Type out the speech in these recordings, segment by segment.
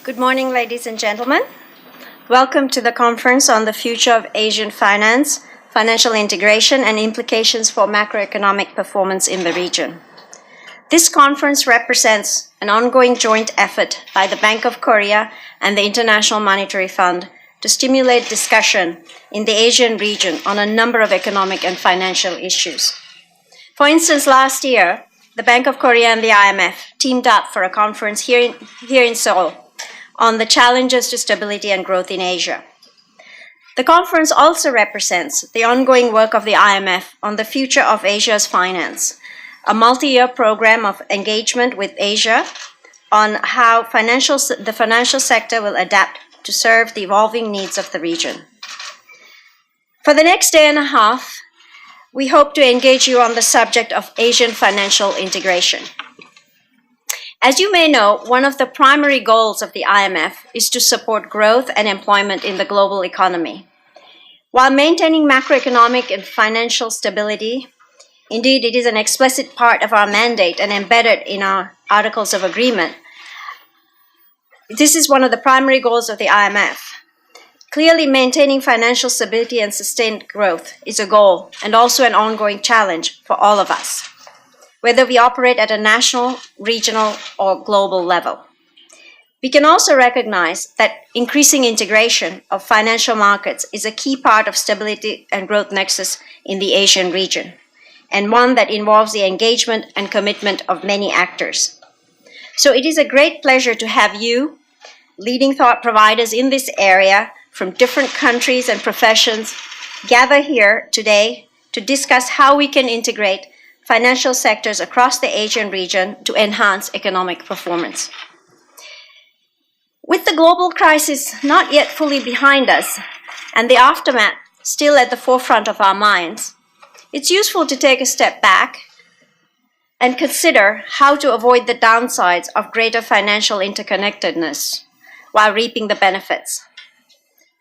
Good morning, ladies and gentlemen. Welcome to the conference on the future of Asian finance, financial integration, and implications for macroeconomic performance in the region. This conference represents an ongoing joint effort by the Bank of Korea and the International Monetary Fund to stimulate discussion in the Asian region on a number of economic and financial issues. For instance, last year, the Bank of Korea and the IMF teamed up for a conference here in Seoul on the challenges to stability and growth in Asia. The conference also represents the ongoing work of the IMF on the future of Asia's finance, a multi-year program of engagement with Asia on how the financial sector will adapt to serve the evolving needs of the region. For the next day and a half, we hope to engage you on the subject of Asian financial integration. As you may know, one of the primary goals of the IMF is to support growth and employment in the global economy. While maintaining macroeconomic and financial stability, indeed it is an explicit part of our mandate and embedded in our Articles of Agreement. This is one of the primary goals of the IMF. Clearly, maintaining financial stability and sustained growth is a goal and also an ongoing challenge for all of us, whether we operate at a national, regional, or global level. We can also recognize that increasing integration of financial markets is a key part of stability and growth nexus in the Asian region, and one that involves the engagement and commitment of many actors. So it is a great pleasure to have you, leading thought providers in this area from different countries and professions, gather here today to discuss how we can integrate financial sectors across the Asian region to enhance economic performance. With the global crisis not yet fully behind us and the aftermath still at the forefront of our minds, it's useful to take a step back and consider how to avoid the downsides of greater financial interconnectedness while reaping the benefits.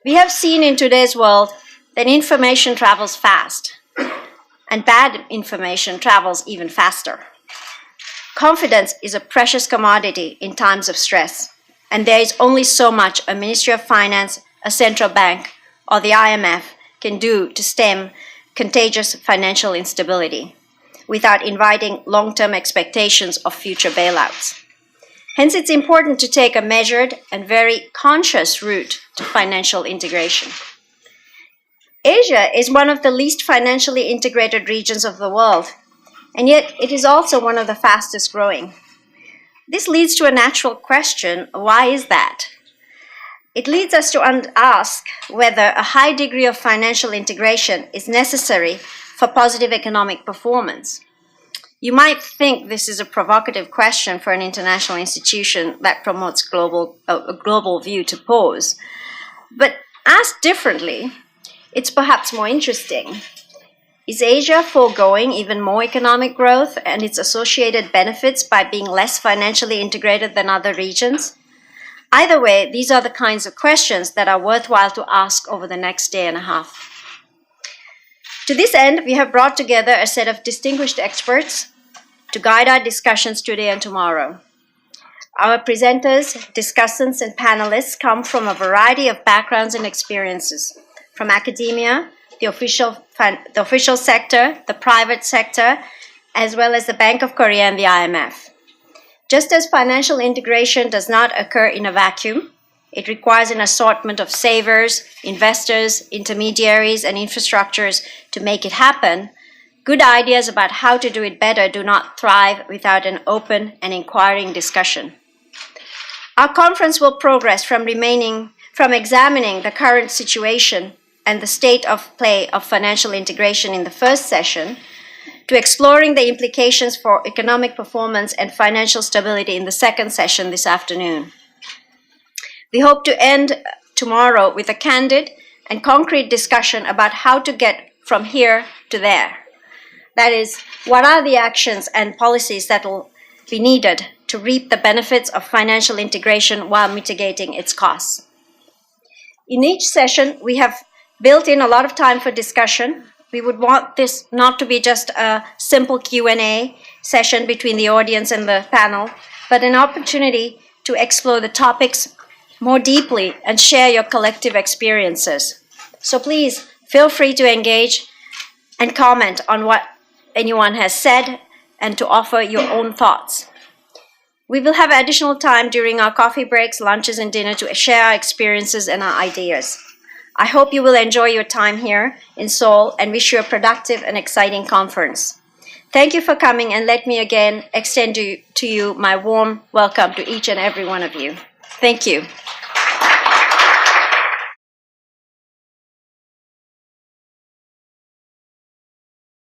We have seen in today's world that information travels fast, and bad information travels even faster. Confidence is a precious commodity in times of stress, and there is only so much a Ministry of Finance, a central bank, or the IMF can do to stem contagious financial instability without inviting long-term expectations of future bailouts. Hence, it's important to take a measured and very conscious route to financial integration. Asia is one of the least financially integrated regions of the world, and yet it is also one of the fastest growing. This leads to a natural question: why is that? It leads us to ask whether a high degree of financial integration is necessary for positive economic performance. You might think this is a provocative question for an international institution that promotes a global view to pose, but asked differently, it's perhaps more interesting. Is Asia foregoing even more economic growth and its associated benefits by being less financially integrated than other regions? Either way, these are the kinds of questions that are worthwhile to ask over the next day and a half. To this end, we have brought together a set of distinguished experts to guide our discussions today and tomorrow. Our presenters, discussants, and panelists come from a variety of backgrounds and experiences, from academia, the official sector, the private sector, as well as the Bank of Korea and the IMF. Just as financial integration does not occur in a vacuum, it requires an assortment of savers, investors, intermediaries, and infrastructures to make it happen. Good ideas about how to do it better do not thrive without an open and inquiring discussion. Our conference will progress from examining the current situation and the state of play of financial integration in the first session, to exploring the implications for economic performance and financial stability in the second session this afternoon. We hope to end tomorrow with a candid and concrete discussion about how to get from here to there. That is, what are the actions and policies that will be needed to reap the benefits of financial integration while mitigating its costs. In each session, we have built in a lot of time for discussion. We would want this not to be just a simple Q&A session between the audience and the panel, but an opportunity to explore the topics more deeply and share your collective experiences. So please feel free to engage and comment on what anyone has said and to offer your own thoughts. We will have additional time during our coffee breaks, lunches, and dinner to share our experiences and our ideas. I hope you will enjoy your time here in Seoul and wish you a productive and exciting conference. Thank you for coming, and let me again extend to you my warm welcome to each and every one of you. Thank you.